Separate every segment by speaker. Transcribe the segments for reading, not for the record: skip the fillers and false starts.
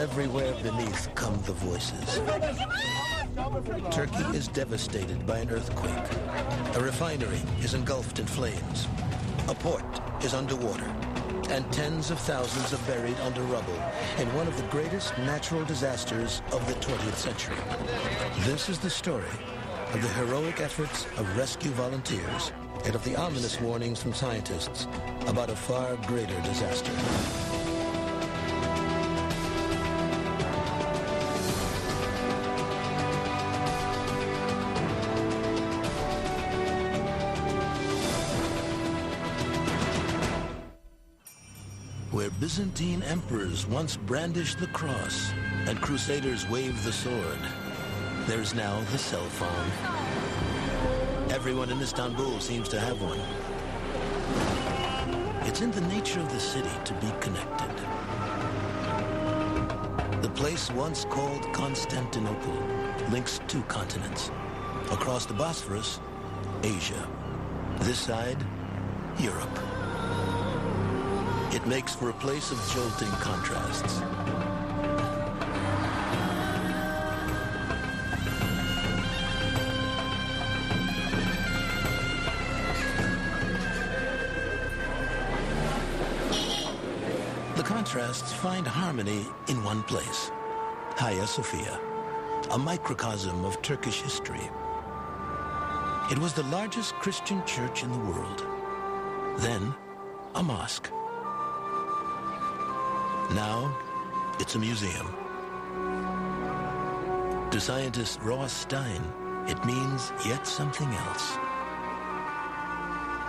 Speaker 1: everywhere beneath come the voices. Turkey is devastated by an earthquake. A refinery is engulfed in flames. A port is underwater. And tens of thousands are buried under rubble in one of the greatest natural disasters of the 20th century. This is the story of the heroic efforts of rescue volunteers and of the ominous warnings from scientists about a far greater disaster. Where Byzantine emperors once brandished the cross and crusaders waved the sword, there's now the cell phone. Everyone in Istanbul seems to have one. It's in the nature of the city to be connected. The place once called Constantinople links two continents. Across the Bosphorus, Asia. This side, Europe. It makes for a place of jolting contrasts. The contrasts find harmony in one place, Hagia Sophia, a microcosm of Turkish history. It was the largest Christian church in the world. Then, a mosque. Now, it's a museum. To scientist Ross Stein, it means yet something else.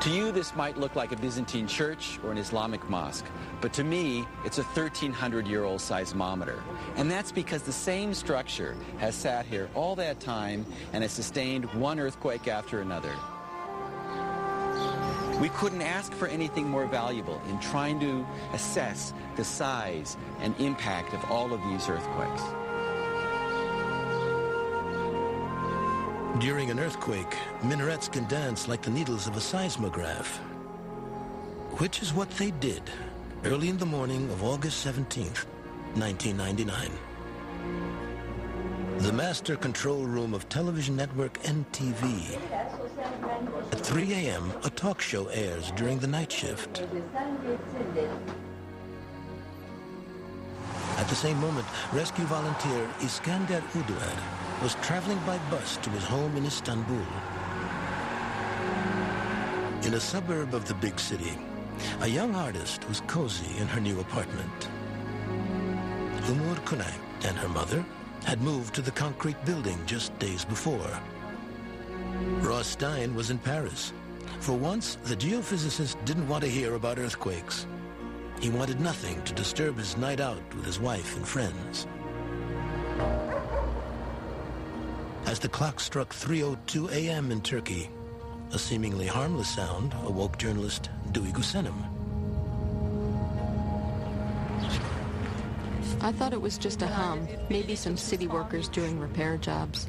Speaker 2: To you, this might look like a Byzantine church or an Islamic mosque, but to me, it's a 1,300-year-old seismometer. And that's because the same structure has sat here all that time and has sustained one earthquake after another. We couldn't ask for anything more valuable in trying to assess the size and impact of all of these earthquakes.
Speaker 1: During an earthquake, minarets can dance like the needles of a seismograph, which is what they did early in the morning of August 17th, 1999. The master control room of television network NTV. At 3 a.m., a talk show airs during the night shift. At the same moment, rescue volunteer Iskander Uduad was traveling by bus to his home in Istanbul. In a suburb of the big city, a young artist was cozy in her new apartment. Umur Kunay and her mother had moved to the concrete building just days before. Ross Stein was in Paris. For once, the geophysicist didn't want to hear about earthquakes. He wanted nothing to disturb his night out with his wife and friends. As the clock struck 3:02 a.m. in Turkey, a seemingly harmless sound awoke journalist Duygu Senem.
Speaker 3: I thought it was just a hum, maybe some city workers doing repair jobs.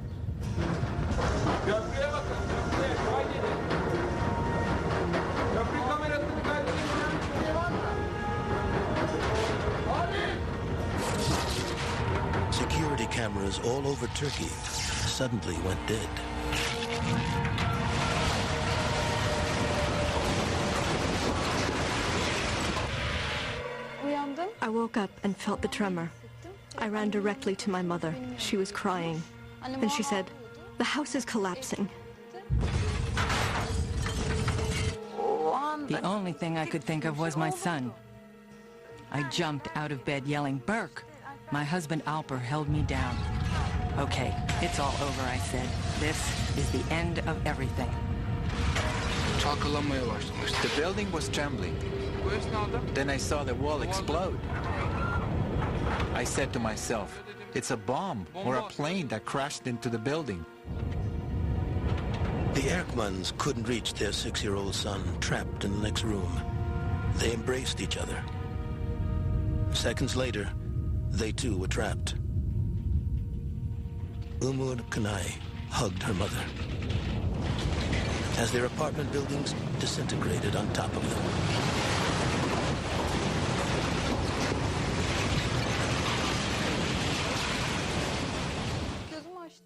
Speaker 1: Security cameras all over Turkey suddenly went dead.
Speaker 4: I woke up and felt the tremor. I ran directly to my mother. She was crying. And she said, "The house is collapsing."
Speaker 5: The only thing I could think of was my son. I jumped out of bed yelling, "Burke!" My husband Alper held me down. "Okay, it's all over," I said. "This is the end of everything."
Speaker 6: The building was trembling. Then I saw the wall explode. I said to myself, it's a bomb or a plane that crashed into the building.
Speaker 1: The Erkmans couldn't reach their 6-year-old son trapped in the next room. They embraced each other. Seconds later, they too were trapped. Umur Kunay hugged her mother as their apartment buildings disintegrated on top of them.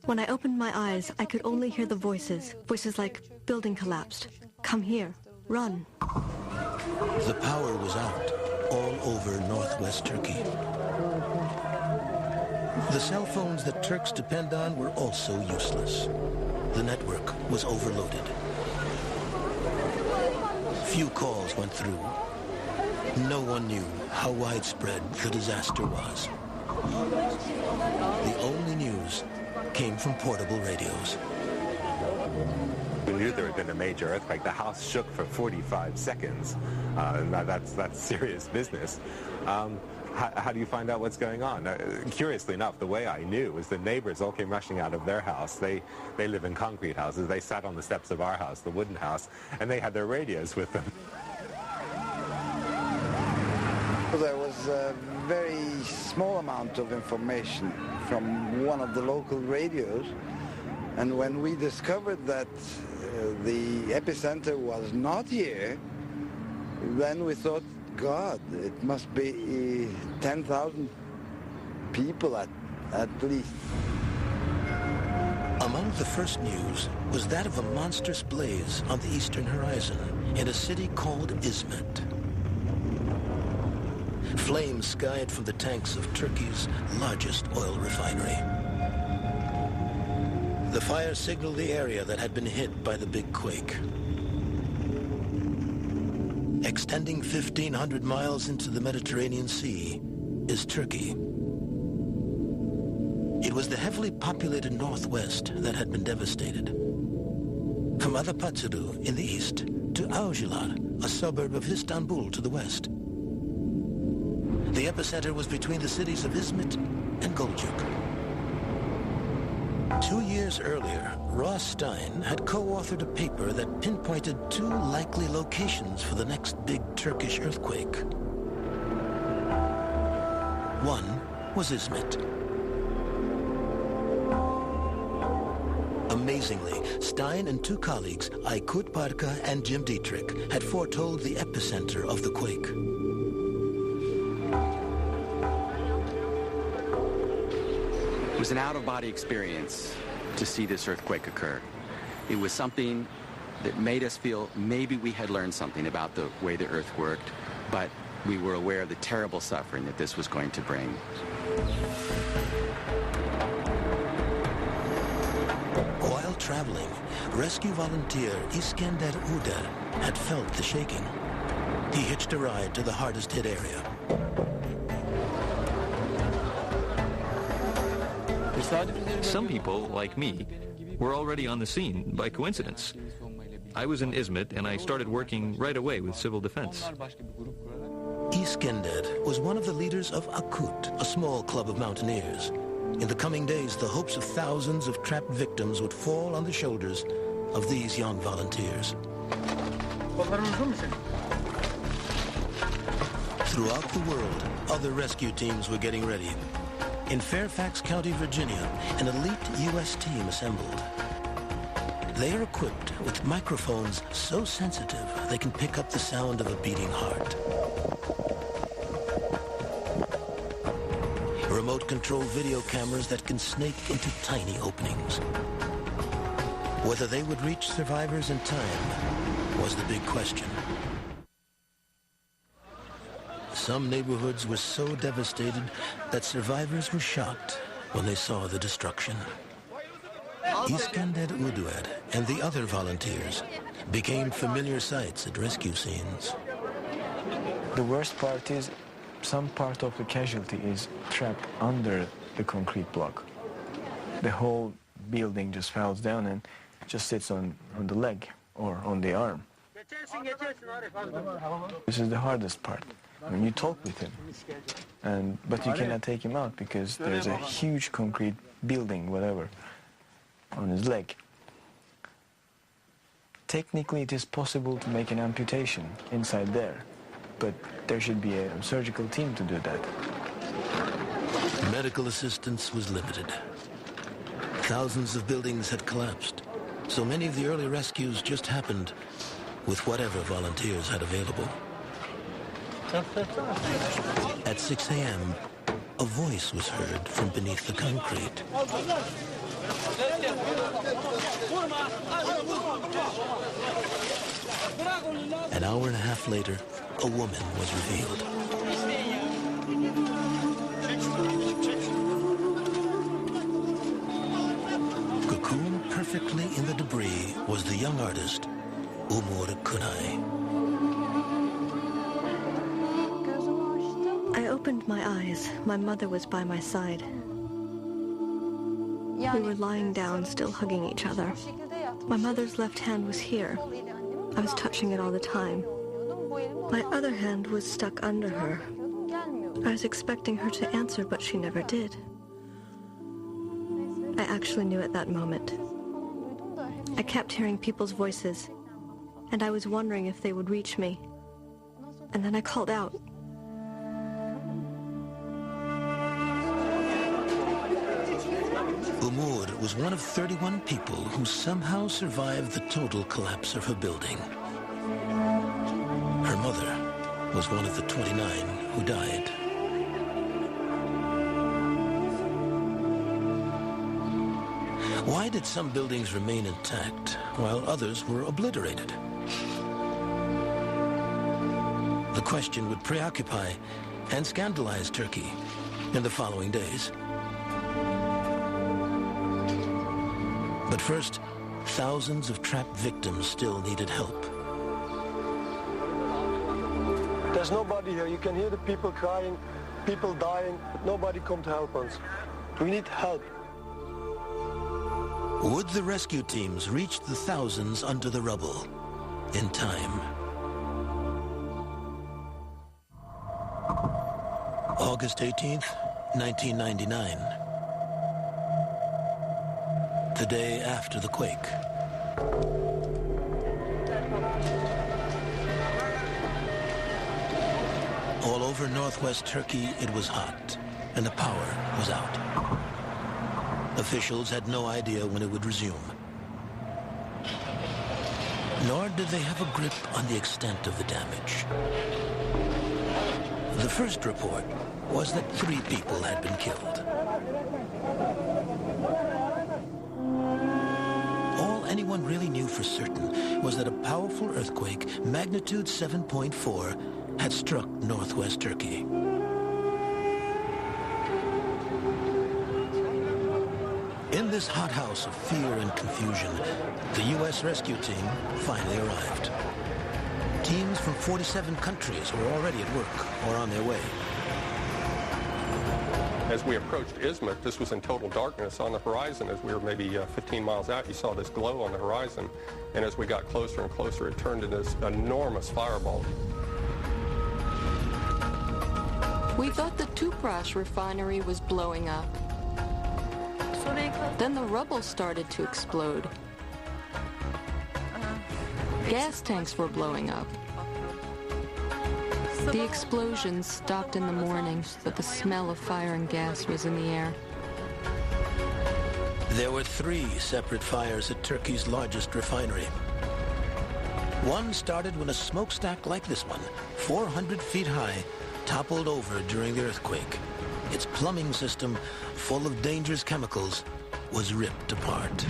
Speaker 4: When I opened my eyes, I could only hear the voices. Voices like, building collapsed. Come here. Run.
Speaker 1: The power was out all over northwest Turkey. The cell phones that Turks depend on were also useless. The network was overloaded. Few calls went through. No one knew how widespread the disaster was. The only news came from portable radios.
Speaker 7: We knew there had been a major earthquake. The house shook for 45 seconds. That's serious business. How do you find out what's going on? Curiously enough, the way I knew was the neighbors all came rushing out of their house. They live in concrete houses. They sat on the steps of our house, the wooden house, and they had their radios with them.
Speaker 8: There was a very small amount of information from one of the local radios, and when we discovered that the epicenter was not here, then we thought, God, it must be 10,000 people at least.
Speaker 1: Among the first news was that of a monstrous blaze on the eastern horizon in a city called Izmit. Flames skied from the tanks of Turkey's largest oil refinery. The fire signaled the area that had been hit by the big quake. Extending 1,500 miles into the Mediterranean Sea is Turkey. It was the heavily populated northwest that had been devastated. From Adapazarı in the east to Avcılar, a suburb of Istanbul to the west. The epicenter was between the cities of Izmit and Gölcük. 2 years earlier, Ross Stein had co-authored a paper that pinpointed 2 likely locations for the next big Turkish earthquake. One was Izmit. Amazingly, Stein and 2 colleagues, Aykut Barka and Jim Dietrich, had foretold the epicenter of the quake.
Speaker 2: It was an out-of-body experience to see this earthquake occur. It was something that made us feel maybe we had learned something about the way the earth worked, but we were aware of the terrible suffering that this was going to bring.
Speaker 1: While traveling, rescue volunteer Iskender Uder had felt the shaking. He hitched a ride to the hardest hit area.
Speaker 9: Some people, like me, were already on the scene by coincidence. I was in Izmit and I started working right away with civil defense.
Speaker 1: Iskender was one of the leaders of Akut, a small club of mountaineers. In the coming days, the hopes of thousands of trapped victims would fall on the shoulders of these young volunteers. Throughout the world, other rescue teams were getting ready. In Fairfax County, Virginia, an elite U.S. team assembled. They are equipped with microphones so sensitive they can pick up the sound of a beating heart. Remote-controlled video cameras that can snake into tiny openings. Whether they would reach survivors in time was the big question. Some neighborhoods were so devastated that survivors were shocked when they saw the destruction. Iskender Uder and the other volunteers became familiar sights at rescue scenes.
Speaker 10: The worst part is some part of the casualty is trapped under the concrete block. The whole building just falls down and just sits on the leg or on the arm. This is the hardest part. I mean, you talk with him, but you cannot take him out because there's a huge concrete building, whatever, on his leg. Technically, it is possible to make an amputation inside there, but there should be a surgical team to do that.
Speaker 1: Medical assistance was limited. Thousands of buildings had collapsed, so many of the early rescues just happened with whatever volunteers had available. At 6 a.m., a voice was heard from beneath the concrete. An hour and a half later, a woman was revealed. Cocooned perfectly in the debris was the young artist, Umur Kunai.
Speaker 4: I opened my eyes. My mother was by my side. We were lying down, still hugging each other. My mother's left hand was here. I was touching it all the time. My other hand was stuck under her. I was expecting her to answer, but she never did. I actually knew at that moment. I kept hearing people's voices, and I was wondering if they would reach me. And then I called out.
Speaker 1: Umur was one of 31 people who somehow survived the total collapse of her building. Her mother was one of the 29 who died. Why did some buildings remain intact while others were obliterated? The question would preoccupy and scandalize Turkey in the following days. But first, thousands of trapped victims still needed help.
Speaker 11: There's nobody here. You can hear the people crying, people dying, but nobody come to help us. We need help.
Speaker 1: Would the rescue teams reach the thousands under the rubble in time? August 18th, 1999. The day after the quake. All over northwest Turkey, it was hot, and the power was out. Officials had no idea when it would resume. Nor did they have a grip on the extent of the damage. The first report was that 3 people had been killed. All anyone really knew for certain was that a powerful earthquake, magnitude 7.4, had struck northwest Turkey. In this hothouse of fear and confusion, the U.S. rescue team finally arrived. Teams from 47 countries were already at work or on their way.
Speaker 12: As we approached Izmit, this was in total darkness on the horizon. As we were maybe 15 miles out, you saw this glow on the horizon. And as we got closer and closer, it turned into this enormous fireball.
Speaker 3: We thought the Tüpraş refinery was blowing up. Then the rubble started to explode. Gas tanks were blowing up. The explosions stopped in the morning, but the smell of fire and gas was in the air.
Speaker 1: There were 3 separate fires at Turkey's largest refinery. One started when a smokestack like this one, 400 feet high, toppled over during the earthquake. Its plumbing system, full of dangerous chemicals, was ripped apart.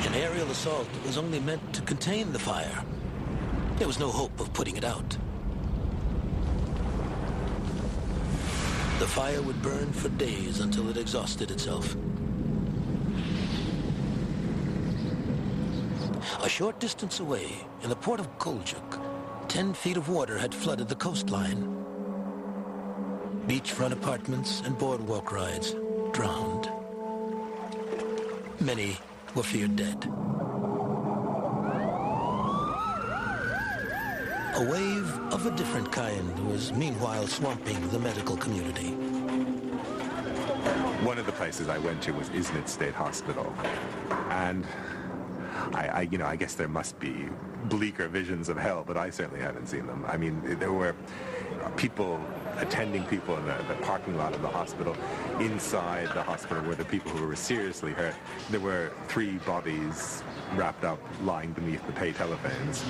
Speaker 1: An aerial assault was only meant to contain the fire. There was no hope of putting it out. The fire would burn for days until it exhausted itself. A short distance away, in the port of Koljuk, 10 feet of water had flooded the coastline. Beachfront apartments and boardwalk rides drowned. Many were feared dead. A wave of a different kind was meanwhile swamping the medical community.
Speaker 7: One of the places I went to was Izmit State Hospital, and I guess there must be bleaker visions of hell, but I certainly haven't seen them. I mean, there were people attending people in the parking lot of the hospital. Inside the hospital were the people who were seriously hurt. There were 3 bodies wrapped up, lying beneath the pay telephones.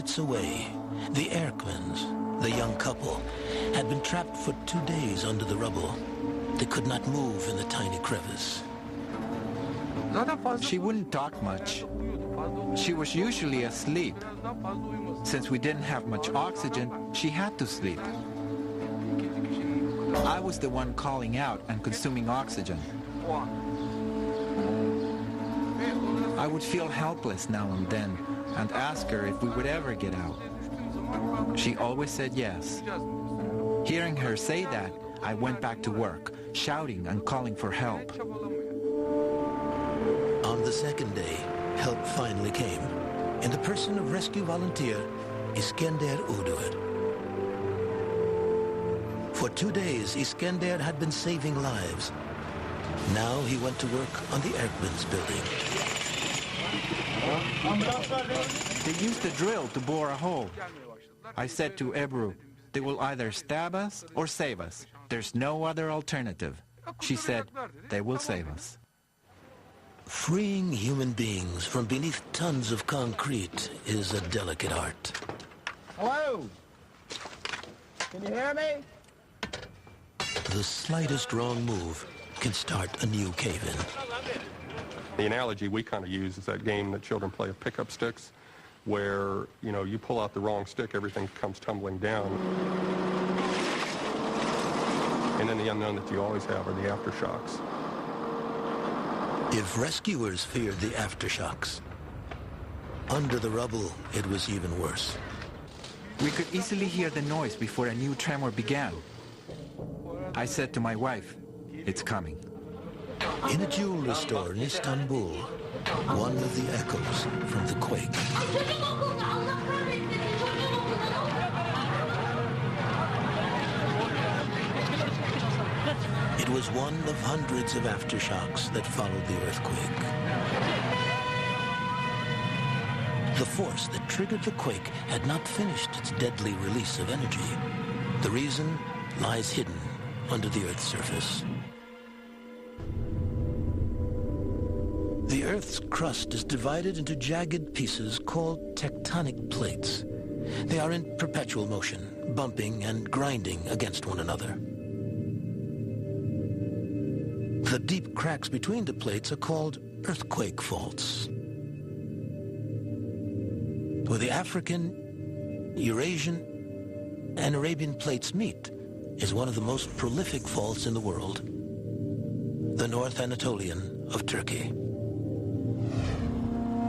Speaker 1: minutes away, the Erkmans, the young couple, had been trapped for 2 days under the rubble. They could not move in the tiny crevice.
Speaker 6: She wouldn't talk much. She was usually asleep. Since we didn't have much oxygen, she had to sleep. I was the one calling out and consuming oxygen. I would feel helpless now and then and ask her if we would ever get out. She always said yes. Hearing her say that, I went back to work, shouting and calling for help.
Speaker 1: On the second day, help finally came, in the person of rescue volunteer Iskender Udur. For 2 days, Iskender had been saving lives. Now he went to work on the Erkmans building.
Speaker 6: They used a drill to bore a hole. I said to Ebru, they will either stab us or save us. There's no other alternative. She said, they will save us.
Speaker 1: Freeing human beings from beneath tons of concrete is a delicate art.
Speaker 13: Hello? Can you hear me?
Speaker 1: The slightest wrong move can start a new cave-in.
Speaker 12: The analogy we kind of use is that game that children play of pickup sticks, where, you know, you pull out the wrong stick, everything comes tumbling down. And then the unknown that you always have are the aftershocks.
Speaker 1: If rescuers feared the aftershocks, under the rubble, it was even worse.
Speaker 6: We could easily hear the noise before a new tremor began. I said to my wife, it's coming.
Speaker 1: In a jewelry store in Istanbul, one of the echoes from the quake. It was one of hundreds of aftershocks that followed the earthquake. The force that triggered the quake had not finished its deadly release of energy. The reason lies hidden under the Earth's surface. The Earth's crust is divided into jagged pieces called tectonic plates. They are in perpetual motion, bumping and grinding against one another. The deep cracks between the plates are called earthquake faults. Where the African, Eurasian, and Arabian plates meet is one of the most prolific faults in the world, the North Anatolian of Turkey.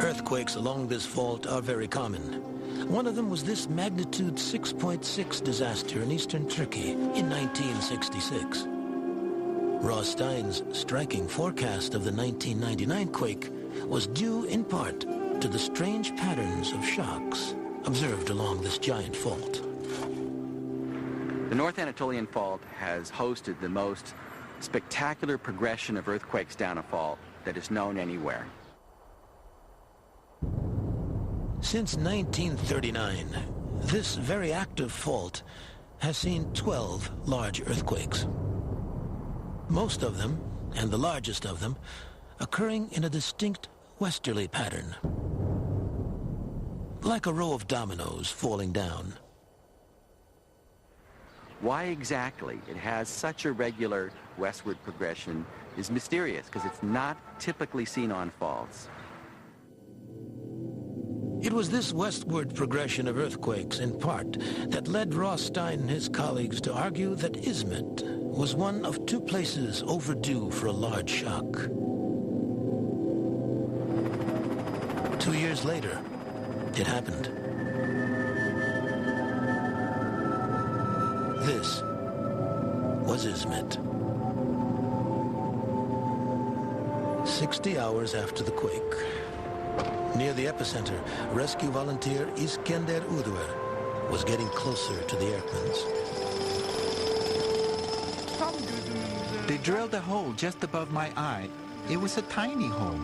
Speaker 1: Earthquakes along this fault are very common. One of them was this magnitude 6.6 disaster in eastern Turkey in 1966. Ross Stein's striking forecast of the 1999 quake was due in part to the strange patterns of shocks observed along this giant fault.
Speaker 2: The North Anatolian Fault has hosted the most spectacular progression of earthquakes down a fault that is known anywhere.
Speaker 1: Since 1939, this very active fault has seen 12 large earthquakes. Most of them, and the largest of them, occurring in a distinct westerly pattern, like a row of dominoes falling down.
Speaker 2: Why exactly it has such a regular westward progression is mysterious, because it's not typically seen on faults.
Speaker 1: It was this westward progression of earthquakes, in part, that led Ross Stein and his colleagues to argue that Izmit was one of two places overdue for a large shock. 2 years later, it happened. This was Izmit. 60 hours after the quake, near the epicenter, rescue volunteer Iskender Udur was getting closer to the Erkmans.
Speaker 6: They drilled a hole just above my eye. It was a tiny hole.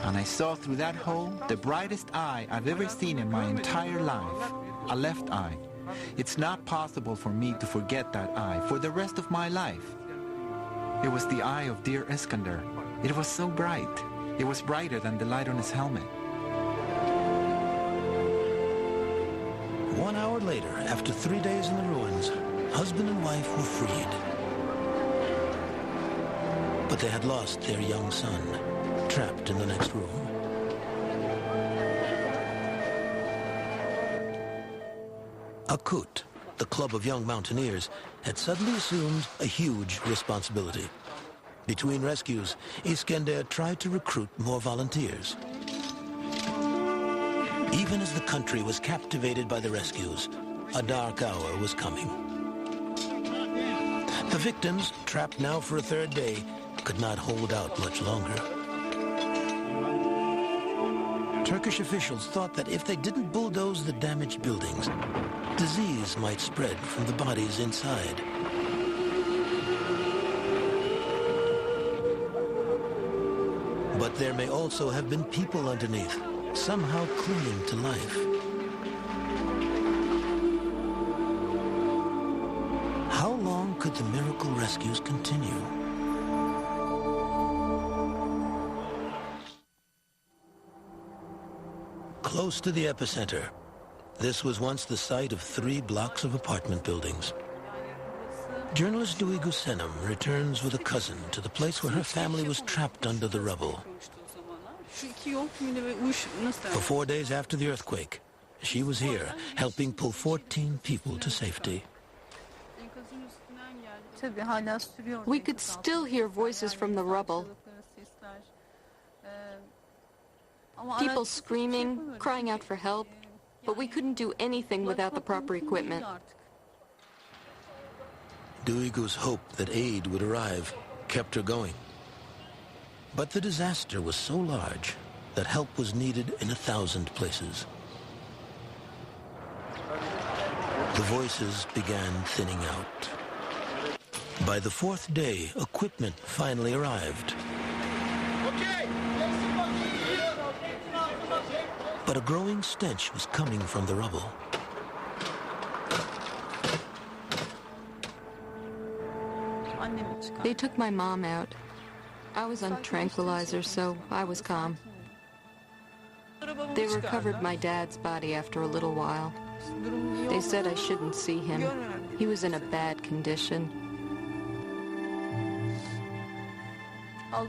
Speaker 6: And I saw through that hole the brightest eye I've ever seen in my entire life, a left eye. It's not possible for me to forget that eye for the rest of my life. It was the eye of dear Iskender. It was so bright. It was brighter than the light on his helmet.
Speaker 1: 1 hour later, after 3 days in the ruins, husband and wife were freed. But they had lost their young son, trapped in the next room. Akut, the club of young mountaineers, had suddenly assumed a huge responsibility. Between rescues, Iskender tried to recruit more volunteers. Even as the country was captivated by the rescues, a dark hour was coming. The victims, trapped now for a third day, could not hold out much longer. Turkish officials thought that if they didn't bulldoze the damaged buildings, disease might spread from the bodies inside. But there may also have been people underneath, somehow clinging to life. How long could the miracle rescues continue? Close to the epicenter, this was once the site of 3 blocks of apartment buildings. Journalist Duygu Senem returns with a cousin to the place where her family was trapped under the rubble. For 4 days after the earthquake, she was here, helping pull 14 people to safety.
Speaker 3: We could still hear voices from the rubble. People screaming, crying out for help, but we couldn't do anything without the proper equipment.
Speaker 1: Duygu's hope that aid would arrive kept her going. But the disaster was so large that help was needed in 1,000 places. The voices began thinning out. By the 4th day, equipment finally arrived. But a growing stench was coming from the rubble.
Speaker 3: They took my mom out. I was on tranquilizers, so I was calm. They recovered my dad's body after a little while. They said I shouldn't see him. He was in a bad condition.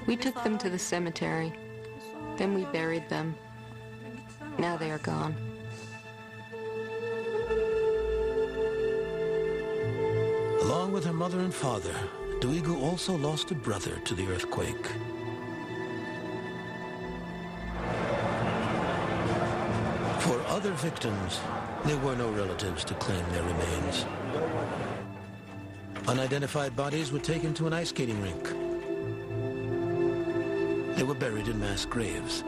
Speaker 3: We took them to the cemetery. Then we buried them. Now they are gone.
Speaker 1: Along with her mother and father, Duygu also lost a brother to the earthquake. For other victims, there were no relatives to claim their remains. Unidentified bodies were taken to an ice skating rink. They were buried in mass graves.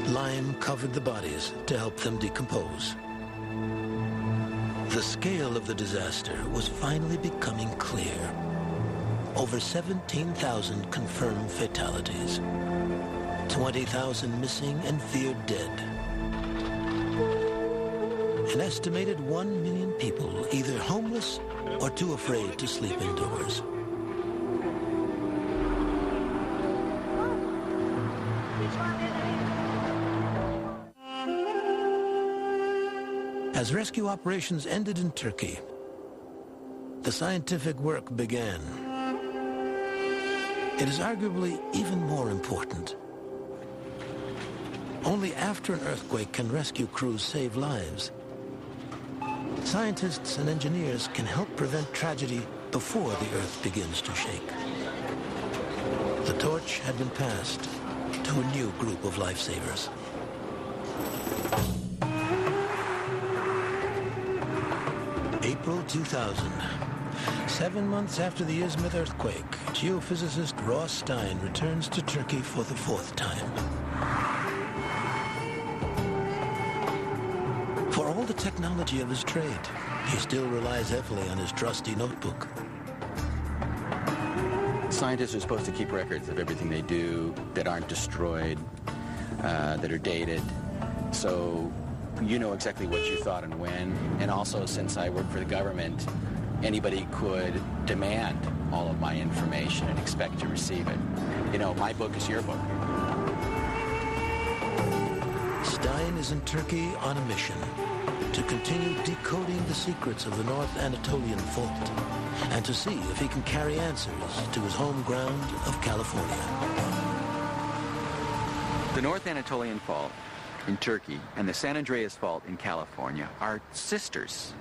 Speaker 1: Lime covered the bodies to help them decompose. The scale of the disaster was finally becoming clear. Over 17,000 confirmed fatalities. 20,000 missing and feared dead. An estimated 1 million people either homeless or too afraid to sleep indoors. As rescue operations ended in Turkey, the scientific work began. It is arguably even more important. Only after an earthquake can rescue crews save lives. Scientists and engineers can help prevent tragedy before the earth begins to shake. The torch had been passed to a new group of lifesavers. April 2000. 7 months after the Izmit earthquake, geophysicist Ross Stein returns to Turkey for the 4th time. For all the technology of his trade, he still relies heavily on his trusty notebook.
Speaker 2: Scientists are supposed to keep records of everything they do that aren't destroyed, that are dated. So you know exactly what you thought and when. And also, since I work for the government, anybody could demand all of my information and expect to receive it. You know, my book is your book.
Speaker 1: Stein is in Turkey on a mission to continue decoding the secrets of the North Anatolian fault and to see if he can carry answers to his home ground of California.
Speaker 2: The North Anatolian Fault in Turkey and the San Andreas Fault in California are sisters.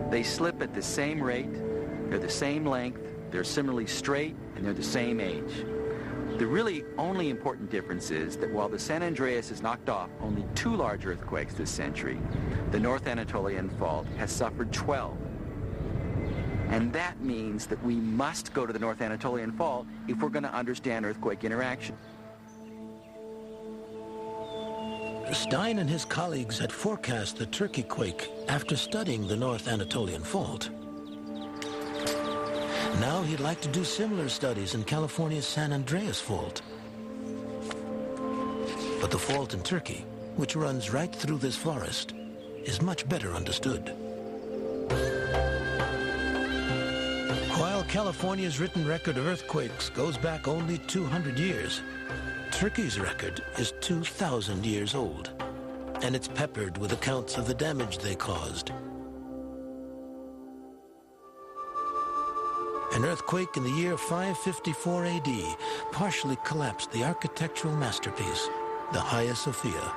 Speaker 2: They slip at the same rate, they're the same length, they're similarly straight, and they're the same age. The really only important difference is that while the San Andreas has knocked off only 2 large earthquakes this century, the North Anatolian Fault has suffered 12. And that means that we must go to the North Anatolian Fault if we're going to understand earthquake interaction.
Speaker 1: Stein and his colleagues had forecast the Turkey quake after studying the North Anatolian Fault. Now he'd like to do similar studies in California's San Andreas Fault. But the fault in Turkey, which runs right through this forest, is much better understood. While California's written record of earthquakes goes back only 200 years, Turkey's record is 2,000 years old, and it's peppered with accounts of the damage they caused. An earthquake in the year 554 AD partially collapsed the architectural masterpiece, the Hagia Sophia.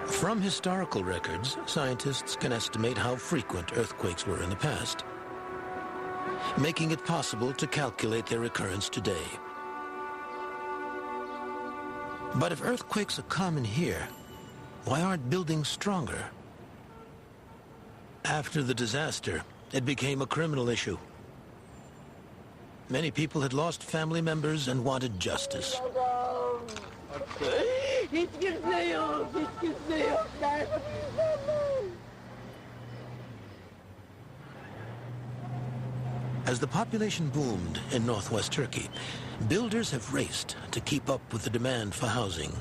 Speaker 1: From historical records, scientists can estimate how frequent earthquakes were in the past, making it possible to calculate their recurrence today. But if earthquakes are common here, why aren't buildings stronger? After the disaster, it became a criminal issue. Many people had lost family members and wanted justice. As the population boomed in northwest Turkey, builders have raced to keep up with the demand for housing.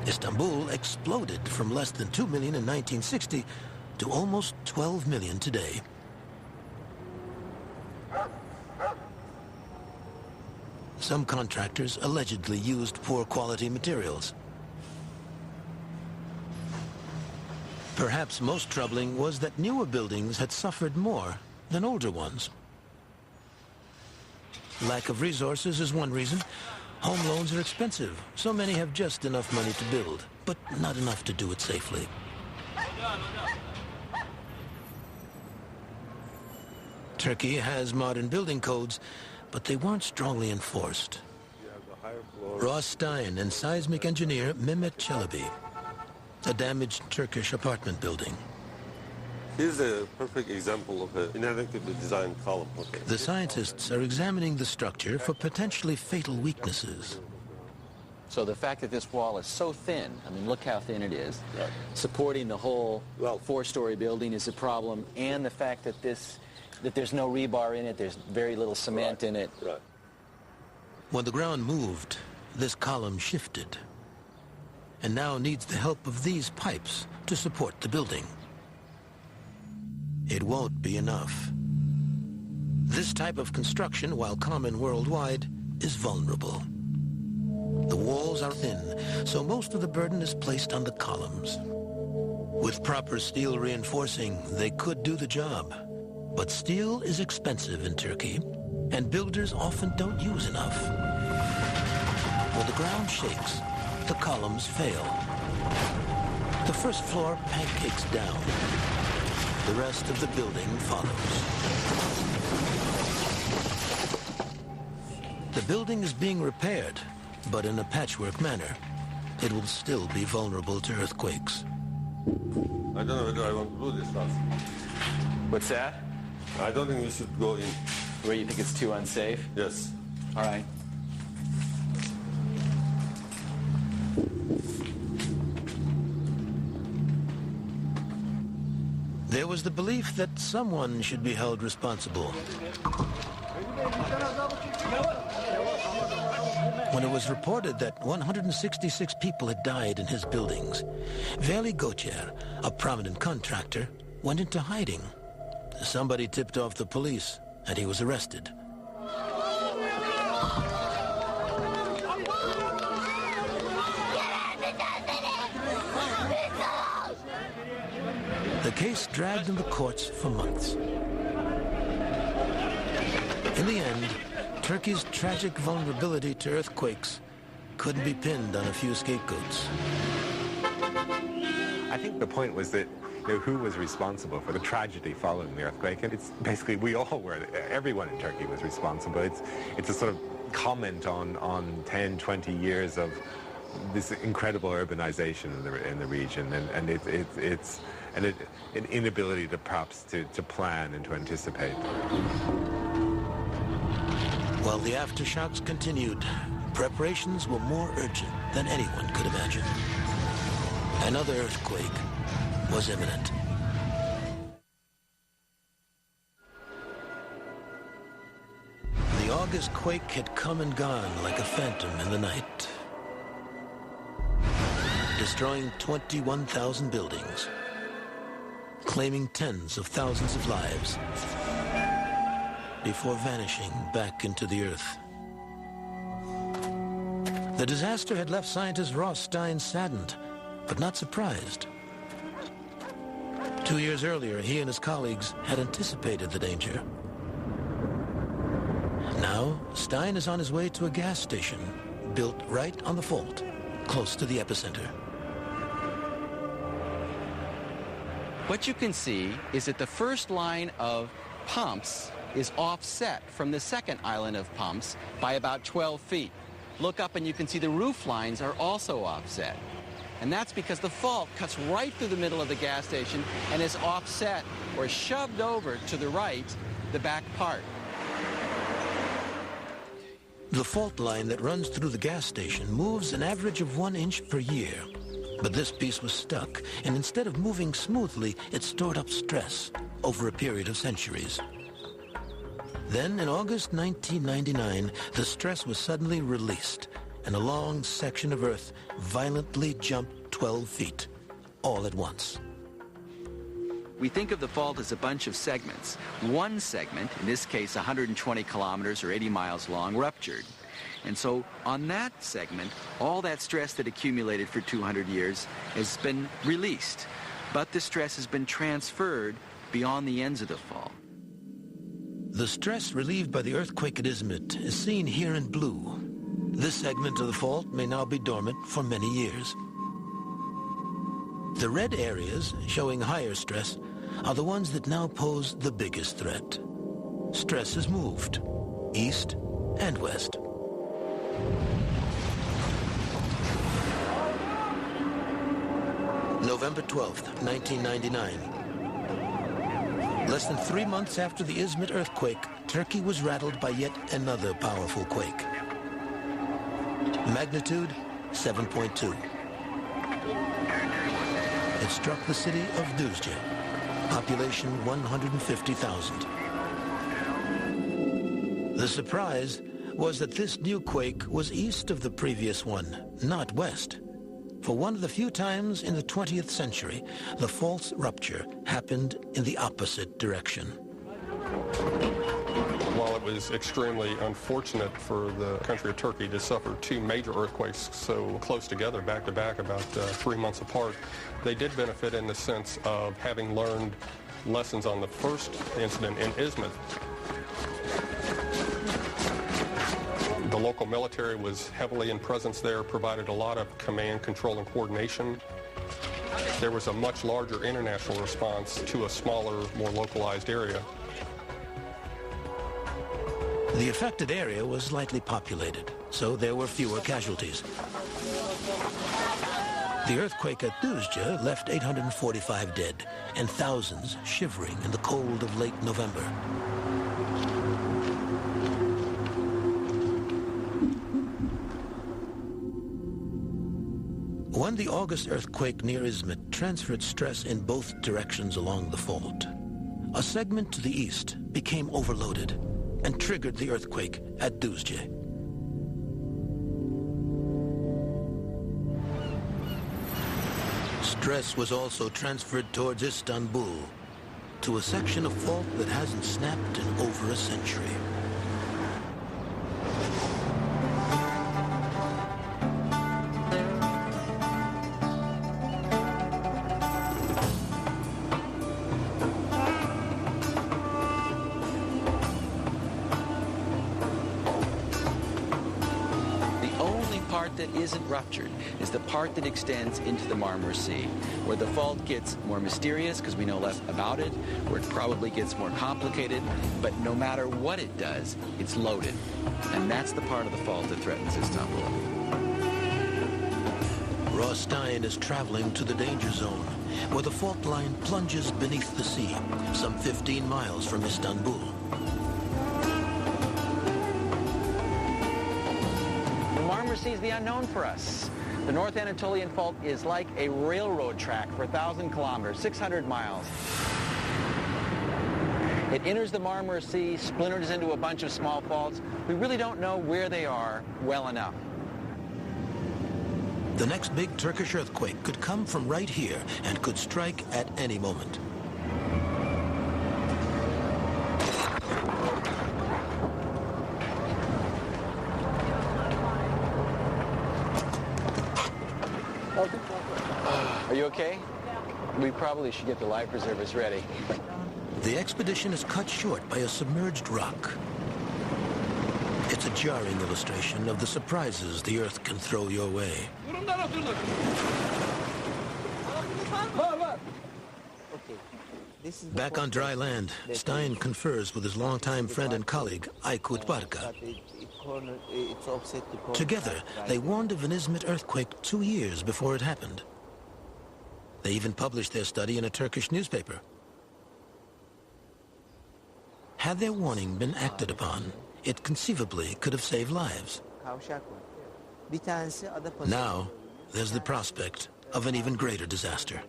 Speaker 1: Istanbul exploded from less than 2 million in 1960 to almost 12 million today. Some contractors allegedly used poor quality materials. Perhaps most troubling was that newer buildings had suffered more than older ones. Lack of resources is one reason. Home loans are expensive, so many have just enough money to build, but not enough to do it safely. Turkey has modern building codes, but they weren't strongly enforced. Ross Stein and seismic engineer Mehmet Çelebi, a damaged Turkish apartment building.
Speaker 14: Here's a perfect example of an inadequately designed column. Okay.
Speaker 1: The scientists are examining the structure for potentially fatal weaknesses.
Speaker 2: So the fact that this wall is so thin, I mean, look how thin it is, right, supporting the whole 4-story building is a problem, and the fact that there's no rebar in it, there's very little cement in it.
Speaker 14: Right.
Speaker 1: When the ground moved, this column shifted, and now needs the help of these pipes to support the building. It won't be enough. This type of construction, while common worldwide, is vulnerable. The walls are thin, so most of the burden is placed on the columns. With proper steel reinforcing, they could do the job. But steel is expensive in Turkey, and builders often don't use enough. When the ground shakes, the columns fail. The first floor pancakes down. The rest of the building follows. The building is being repaired, but in a patchwork manner. It will still be vulnerable to earthquakes.
Speaker 14: I don't know whether I want to do this now.
Speaker 2: What's that?
Speaker 14: I don't think we should go in.
Speaker 2: Where you think it's too unsafe?
Speaker 14: Yes.
Speaker 2: All right.
Speaker 1: There was the belief that someone should be held responsible. When it was reported that 166 people had died in his buildings, Veli Gocher, a prominent contractor, went into hiding. somebody tipped off the police, and he was arrested. The case dragged in the courts for months. In the end, Turkey's tragic vulnerability to earthquakes couldn't be pinned on a few scapegoats.
Speaker 7: I think the point was that who was responsible for the tragedy following the earthquake, and it's basically we all were. Everyone in Turkey was responsible. It's a sort of comment on 10, 20 years of this incredible urbanization in the region, and it's an inability to perhaps to plan and to anticipate.
Speaker 1: While the aftershocks continued, preparations were more urgent than anyone could imagine. Another earthquake was imminent. The August quake had come and gone like a phantom in the night, destroying 21,000 buildings, claiming tens of thousands of lives, before vanishing back into the earth. The disaster had left scientist Ross Stein saddened, but not surprised. 2 years earlier, he and his colleagues had anticipated the danger. Now, Stein is on his way to a gas station built right on the fault, close to the epicenter.
Speaker 2: What you can see is that the first line of pumps is offset from the second island of pumps by about 12 feet. Look up and you can see the roof lines are also offset. And that's because the fault cuts right through the middle of the gas station and is offset or shoved over to the right, the back part.
Speaker 1: The fault line that runs through the gas station moves an average of 1 inch per year. But this piece was stuck, and instead of moving smoothly, it stored up stress over a period of centuries. Then, in August 1999, the stress was suddenly released, and a long section of Earth violently jumped 12 feet, all at once.
Speaker 2: We think of the fault as a bunch of segments. One segment, in this case 120 kilometers or 80 miles long, ruptured. And so on that segment, all that stress that accumulated for 200 years has been released. But the stress has been transferred beyond the ends of the fault.
Speaker 1: The stress relieved by the earthquake at Izmit is seen here in blue. This segment of the fault may now be dormant for many years. The red areas, showing higher stress, are the ones that now pose the biggest threat. Stress has moved, east and west. November 12th, 1999. Less than 3 months after the Izmit earthquake, Turkey was rattled by yet another powerful quake. Magnitude 7.2. It struck the city of Düzce, population 150,000. The surprise was that this new quake was east of the previous one, not west. For one of the few times in the 20th century, the fault's rupture happened in the opposite direction.
Speaker 12: While it was extremely unfortunate for the country of Turkey to suffer two major earthquakes so close together, back to back, about 3 months apart, they did benefit in the sense of having learned lessons on the first incident in Izmit. The local military was heavily in presence there, provided a lot of command, control, and coordination. There was a much larger international response to a smaller, more localized area.
Speaker 1: The affected area was lightly populated, so there were fewer casualties. The earthquake at Düzce left 845 dead and thousands shivering in the cold of late November. When the August earthquake near Izmit transferred stress in both directions along the fault, a segment to the east became overloaded and triggered the earthquake at Düzce. Stress was also transferred towards Istanbul, to a section of fault that hasn't snapped in over a century.
Speaker 2: That isn't ruptured is the part that extends into the Marmara Sea, where the fault gets more mysterious because we know less about it, where it probably gets more complicated, but no matter what it does, it's loaded. And that's the part of the fault that threatens Istanbul.
Speaker 1: Ross Stein is traveling to the danger zone, where the fault line plunges beneath the sea, some 15 miles from Istanbul.
Speaker 2: Sea is the unknown for us. The North Anatolian Fault is like a railroad track for 1,000 kilometers, 600 miles. It enters the Marmara Sea, splinters into a bunch of small faults. We really don't know where they are well enough.
Speaker 1: The next big Turkish earthquake could come from right here and could strike at any moment.
Speaker 2: Are you okay? We probably should get the life preservers ready.
Speaker 1: The expedition is cut short by a submerged rock. It's a jarring illustration of the surprises the earth can throw your way. Back on dry land, Stein confers with his longtime friend and colleague, Aykut Barka. Together, they warned of an Izmit earthquake 2 years before it happened. They even published their study in a Turkish newspaper. Had their warning been acted upon, it conceivably could have saved lives. Now, there's the prospect of an even greater disaster.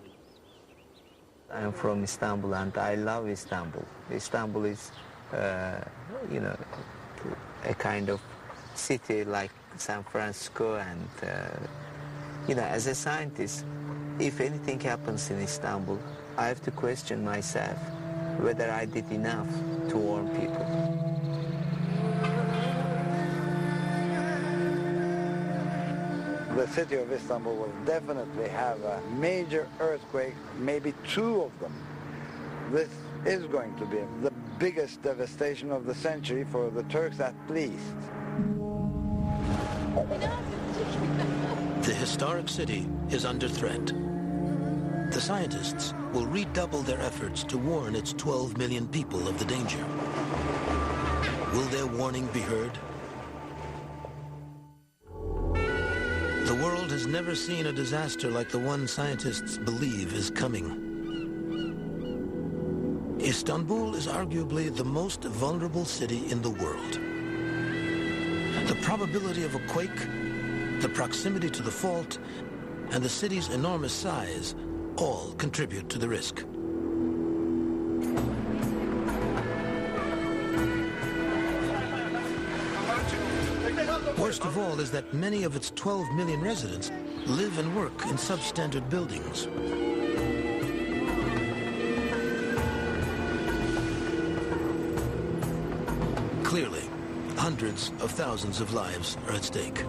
Speaker 15: I'm from Istanbul and I love Istanbul. Istanbul is, you know, a kind of city like San Francisco and, you know, as a scientist, if anything happens in Istanbul, I have to question myself whether I did enough to warn people.
Speaker 8: The city of Istanbul will definitely have a major earthquake, maybe 2 of them. This is going to be the biggest devastation of the century for the Turks at least.
Speaker 1: The historic city is under threat. The scientists will redouble their efforts to warn its 12 million people of the danger. Will their warning be heard? The world has never seen a disaster like the one scientists believe is coming. Istanbul is arguably the most vulnerable city in the world. The probability of a quake, the proximity to the fault, and the city's enormous size all contribute to the risk. Worst of all is that many of its 12 million residents live and work in substandard buildings. Clearly, hundreds of thousands of lives are at stake.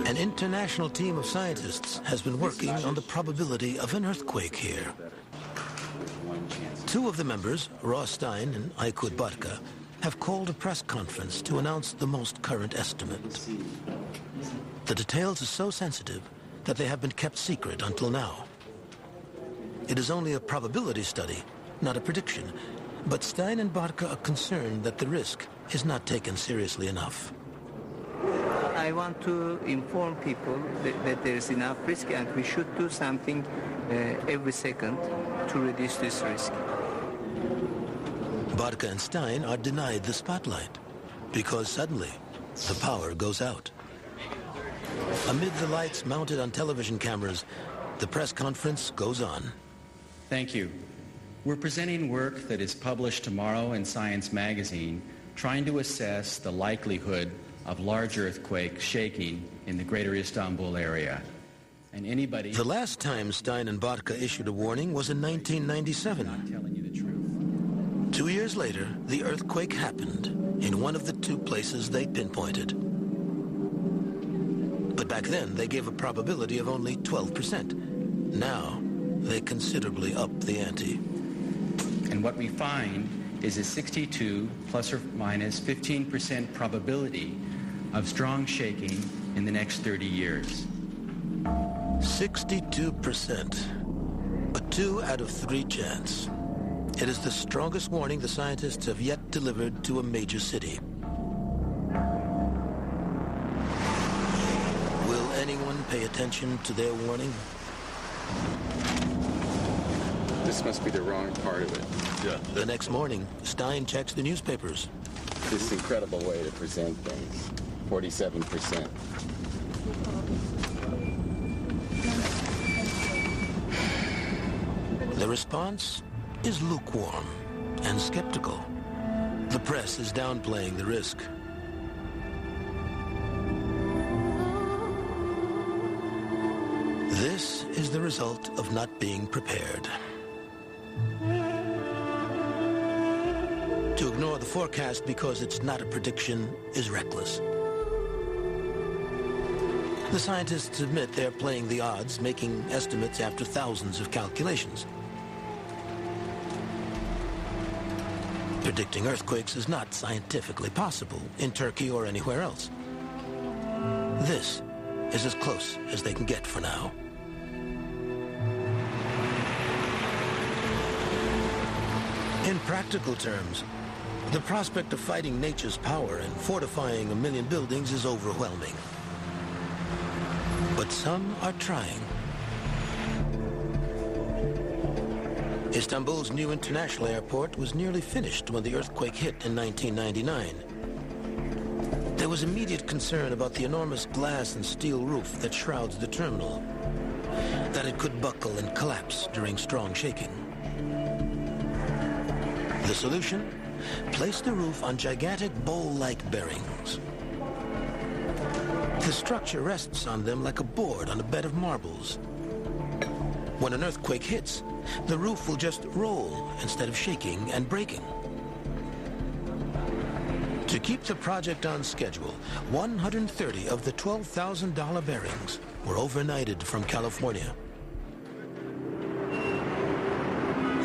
Speaker 1: An international team of scientists has been working on the probability of an earthquake here. 2 of the members, Ross Stein and Aykut Barka, have called a press conference to announce the most current estimate. The details are so sensitive that they have been kept secret until now. It is only a probability study, not a prediction, but Stein and Barka are concerned that the risk is not taken seriously enough.
Speaker 15: I want to inform people that there is enough risk and we should do something every second to reduce this risk.
Speaker 1: Barka and Stein are denied the spotlight because suddenly the power goes out. Amid the lights mounted on television cameras, the press conference goes on.
Speaker 16: Thank you. We're presenting work that is published tomorrow in Science magazine trying to assess the likelihood of large earthquake shaking in the greater Istanbul area. And anybody...
Speaker 1: The last time Stein and Botka issued a warning was in 1997. 2 years later, the earthquake happened in one of the two places they pinpointed. But back then, they gave a probability of only 12%. Now, they considerably upped the ante.
Speaker 16: And what we find is a 62 plus or minus 15% probability of strong shaking in the next 30 years.
Speaker 1: 62%. A 2 out of 3 chance. It is the strongest warning the scientists have yet delivered to a major city. Will anyone pay attention to their warning?
Speaker 2: This must be the wrong part of it.
Speaker 1: Yeah. The next morning, Stein checks the newspapers.
Speaker 2: This incredible way to present things. 47%.
Speaker 1: The response is lukewarm and skeptical. The press is downplaying the risk. This is the result of not being prepared. To ignore the forecast because it's not a prediction is reckless. The scientists admit they're playing the odds, making estimates after thousands of calculations. Predicting earthquakes is not scientifically possible in Turkey or anywhere else. This is as close as they can get for now. In practical terms, the prospect of fighting nature's power and fortifying 1 million buildings is overwhelming. But some are trying. Istanbul's new international airport was nearly finished when the earthquake hit in 1999. There was immediate concern about the enormous glass and steel roof that shrouds the terminal, that it could buckle and collapse during strong shaking. The solution? Place the roof on gigantic bowl-like bearings. The structure rests on them like a board on a bed of marbles. When an earthquake hits, the roof will just roll instead of shaking and breaking. To keep the project on schedule, 130 of the $12,000 bearings were overnighted from California.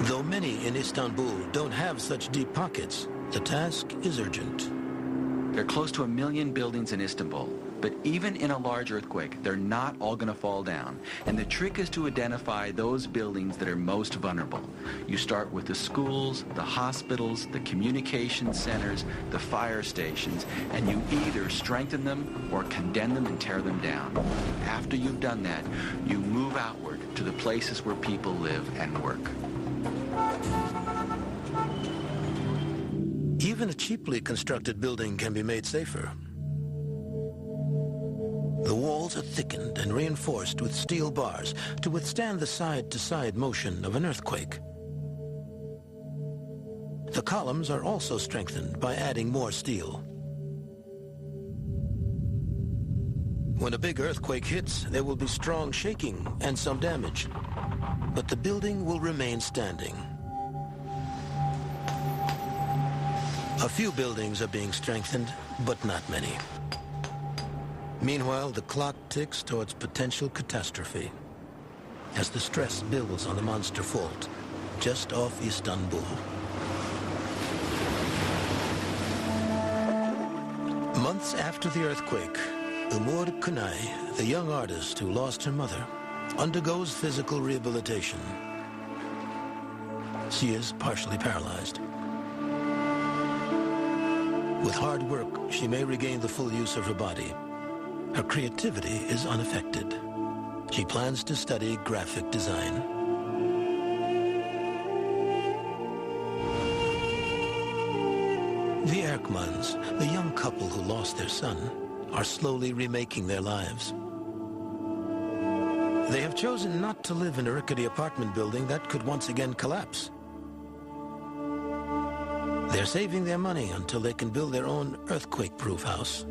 Speaker 1: Though many in Istanbul don't have such deep pockets, the task is urgent.
Speaker 2: There are close to 1 million buildings in Istanbul, but even in a large earthquake, they're not all going to fall down. And the trick is to identify those buildings that are most vulnerable. You start with the schools, the hospitals, the communication centers, the fire stations, and you either strengthen them or condemn them and tear them down. After you've done that, you move outward to the places where people live and work.
Speaker 1: Even a cheaply constructed building can be made safer. The walls are thickened and reinforced with steel bars to withstand the side-to-side motion of an earthquake. The columns are also strengthened by adding more steel. When a big earthquake hits, there will be strong shaking and some damage, but the building will remain standing. A few buildings are being strengthened, but not many. Meanwhile, the clock ticks towards potential catastrophe as the stress builds on the monster fault just off Istanbul. Months after the earthquake, Umur Kunay, the young artist who lost her mother, undergoes physical rehabilitation. She is partially paralyzed. With hard work, she may regain the full use of her body. Her creativity is unaffected. She plans to study graphic design. The Erkmans, the young couple who lost their son, are slowly remaking their lives. They have chosen not to live in a rickety apartment building that could once again collapse. They're saving their money until they can build their own earthquake-proof house.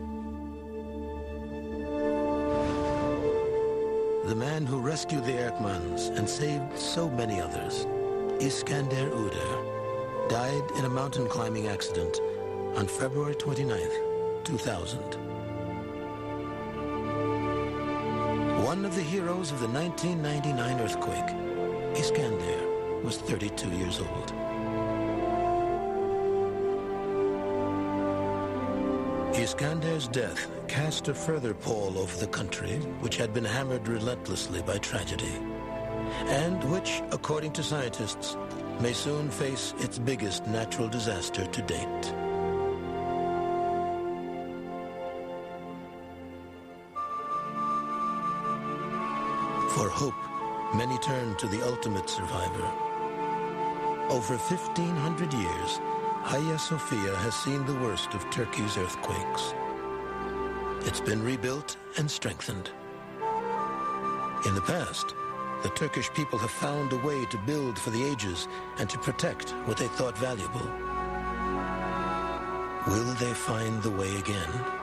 Speaker 1: the man who rescued the Erkmans and saved so many others, Iskander Uder, died in a mountain climbing accident on February 29th, 2000. One of the heroes of the 1999 earthquake, Iskander was 32 years old. Iskander's death cast a further pall over the country, which had been hammered relentlessly by tragedy, and which, according to scientists, may soon face its biggest natural disaster to date. For hope, many turn to the ultimate survivor. Over 1,500 years, Hagia Sophia has seen the worst of Turkey's earthquakes. It's been rebuilt and strengthened. In the past, the Turkish people have found a way to build for the ages and to protect what they thought valuable. Will they find the way again?